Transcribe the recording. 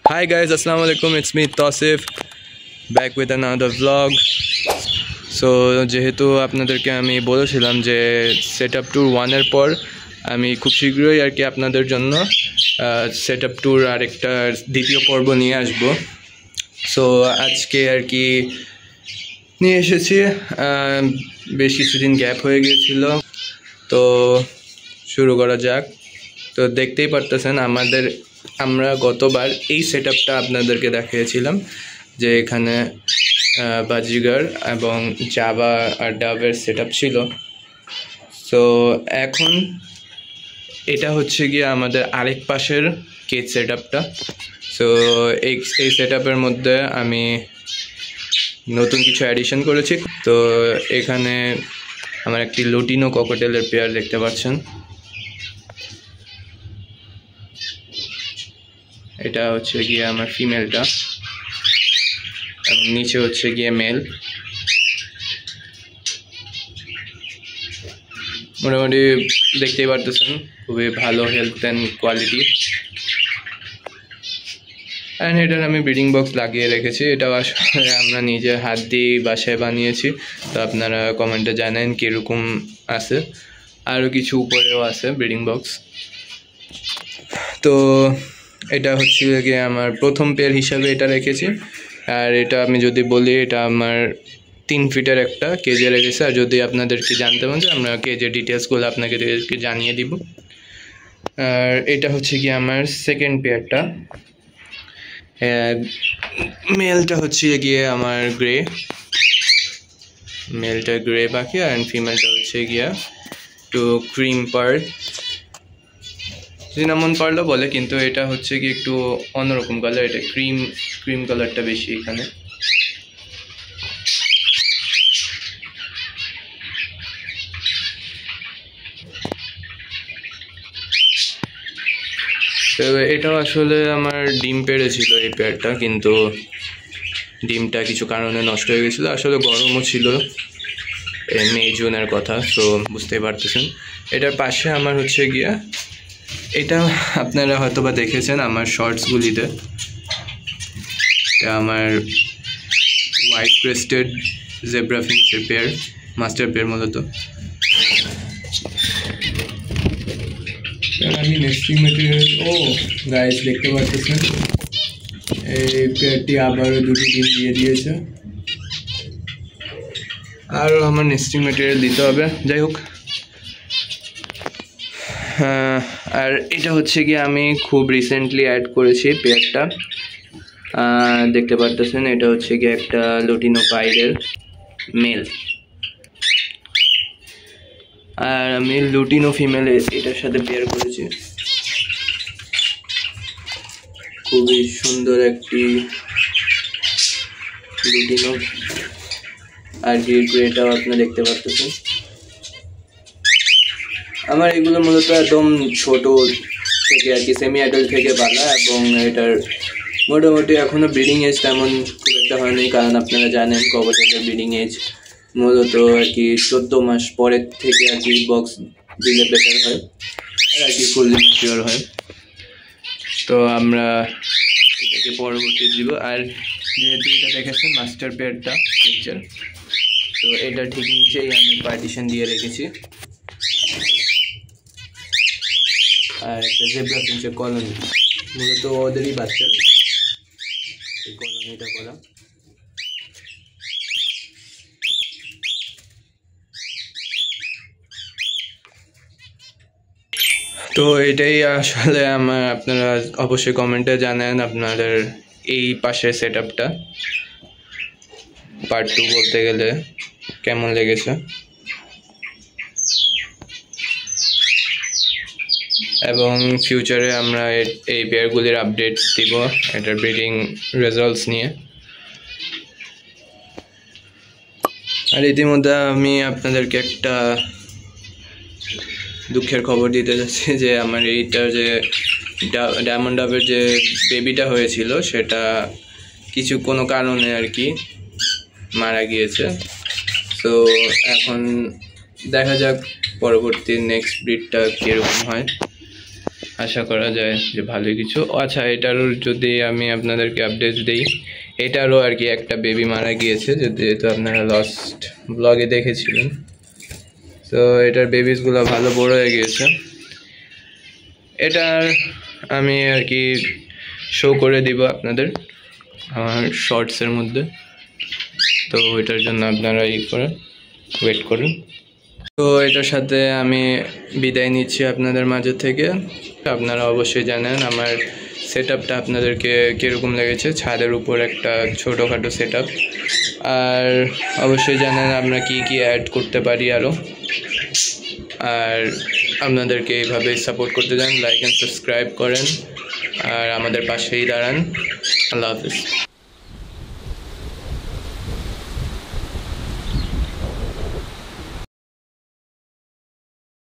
Hi guys, assalamu alaikum. It's me Tausif back with another vlog. So যেহেতু আপনাদেরকে আমি বলেছিলাম যে সেটআপ ট্যুর 1 এর পর আমি খুব শীঘ্রই আর কি আপনাদের জন্য সেটআপ ট্যুর আরেকটা দ্বিতীয় পর্ব নিয়ে আসব। সো আজকে আর কি নিয়ে এসেছি, বেশ কিছুদিন গ্যাপ হয়ে গিয়েছিল, তো শুরু করা যাক। তো দেখতেই পারতেছেন আমরা গতবার এই সেটআপটা আপনাদেরকে দেখিয়েছিলাম যে এখানে বাজিগার এবং জাভা আর ডাভের সেটআপ ছিল। সো এখন এটা হচ্ছে গিয়ে আমাদের আরেক পাশের কেজ সেটআপটা। সো এই সেটআপের মধ্যে আমি নতুন কিছু অ্যাডিশন করেছি। তো এখানে আমার একটি লুটিনো ককটেলের পেয়ার দেখতে পাচ্ছেন। এটা হচ্ছে গিয়ে আমার ফিমেলটা এবং নিচে হচ্ছে গিয়ে মেল। মোটামুটি দেখতেই পারতেছেন খুবই ভালো হেলথ অ্যান্ড কোয়ালিটি। অ্যান্ড এটার আমি ব্রিডিং বক্স লাগিয়ে রেখেছি। এটাও আসলে আমরা নিজে হাত দিয়ে বাসায় বানিয়েছি। তো আপনারা কমেন্টে জানেন কীরকম আছে। আরও কিছু উপরেও আছে ব্রিডিং বক্স। তো এটা হচ্ছে গিয়ে আমার প্রথম পেয়ার হিসাবে এটা রেখেছি। আর এটা আমি যদি বলি, এটা আমার 3 ফিটের একটা কেজে রেখেছে। আর যদি আপনাদেরকে জানতে পারেন যে আমরা কেজের ডিটেলসগুলো আপনাকে জানিয়ে দিব। আর এটা হচ্ছে গিয়ে আমার সেকেন্ড পেয়ারটা। মেলটা হচ্ছে গিয়ে আমার গ্রে, মেলটা গ্রে পাখি। অ্যান্ড ফিমেলটা হচ্ছে গিয়া একটু ক্রিম পার্ল, সিনামন পার্লও বলে, কিন্তু এটা হচ্ছে কি একটু অন্যরকম কালার। এটা ক্রিম কালারটা বেশি এখানে। তো এটাও আসলে আমার ডিম পেড়েছিল এই পেয়ারটা, কিন্তু ডিমটা কিছু কারণে নষ্ট হয়ে গেছিলো। আসলে গরমও ছিল, মে জুনের কথা, তো বুঝতেই পারতেছেন। এটার পাশে আমার হচ্ছে গিয়া, এটা আপনারা হয়তো বা দেখেছেন আমার শর্টসগুলিতে, এটা আমার হোয়াইট ক্রেস্টেড জেব্রা ফিঞ্চের পেয়ার, মাস্টার পেয়ার মূলত। আমি নেস্টিং ম্যাটেরিয়াল গাইস দেখতে পাচ্ছেন, এই পেয়ারটি আবারও 2টি ডিম দিয়ে দিয়েছে। আর আমার নেস্টিং ম্যাটেরিয়াল দিতে হবে, যাই হোক। আর এটা হচ্ছে কি আমি খুব রিসেন্টলি অ্যাড করেছি পেয়ারটা, দেখতে পারতেছেন। এটা হচ্ছে কি একটা লুটিনো পাইরের মেল। আর আমি লুটিনো ফিমেল এটার সাথে পেয়ার করেছি। খুবই সুন্দর একটি লুটিনো। আর গ্রেটাও আপনারা দেখতে পারতেছেন। আমার এগুলো মূলত একদম ছোট থেকে আর কি, সেমি অ্যাডাল্ট থেকে পালা, এবং এটার মোটামুটি এখনও ব্রিডিং এজ তেমন খুব একটা হয়নি। কারণ আপনারা জানেন ককটেলের ব্রিডিং এজ মূলত আর কি 14 মাস পরের থেকে আর কি বক্স দিলে বেটার হয়, আর কি ফুললি ম্যাচিওর হয়। তো আমরা এটাকে পরবর্তী দিব। আর যেহেতু এটা দেখেছেন মাস্টার পেয়ারটা ফিঞ্চের, তো এটা ঠিক নিচেই আমি পার্টিশন দিয়ে রেখেছি। আর একটা জেব্রা ফিঞ্চের কলোনি, মূলত ওদেরই বাচ্চা, এই কলোনিটা করা। তো এটাই আসলে আপনারা অবশ্যই কমেন্টে জানেন আপনাদের এই পাশের সেটআপটা পার্ট 2 বলতে গেলে কেমন লেগেছে। এবং ফিউচারে আমরা এই পেয়ারগুলির আপডেট দিব, এটার ব্রিডিং রেজাল্টস নিয়ে। আর ইতিমধ্যে আমি আপনাদেরকে একটা দুঃখের খবর দিতে যাচ্ছি যে আমার এইটার যে ডায়মন্ড ডাবের যে বেবিটা হয়েছিল, সেটা কোনো কারণে আর কি মারা গিয়েছে। তো এখন দেখা যাক পরবর্তী নেক্সট ব্রিডটা কীরকম হয়। আশা করা যায় যে ভালোই কিছু। আচ্ছা, এটারও যদি আমি আপনাদেরকে আপডেট দিই, এটারও আর কি একটা বেবি মারা গিয়েছে, যেহেতু আপনারা লাস্ট ব্লগে দেখেছিলেন। তো এটার বেবিসগুলো ভালো বড় হয়ে গিয়েছে। এটার আমি আর কি শো করে দিব আপনাদের আমার শর্টসের মধ্যে, তো এটার জন্য আপনারা ওয়েট করুন। তো এটার সাথে আমি বিদায় নিচ্ছি আপনাদের মাঝে থেকে। আপনারা অবশ্যই জানেন আমার সেট আপটা আপনাদেরকে কীরকম লেগেছে, ছাদের উপর একটা ছোটোখাটো সেট আপ। আর অবশ্যই জানেন আমরা কি কি অ্যাড করতে পারি আরও। আর আপনাদেরকে এইভাবেই সাপোর্ট করতে যান, লাইক অ্যান্ড সাবস্ক্রাইব করেন আর আমাদের পাশেই দাঁড়ান। আল্লাহ হাফিজ।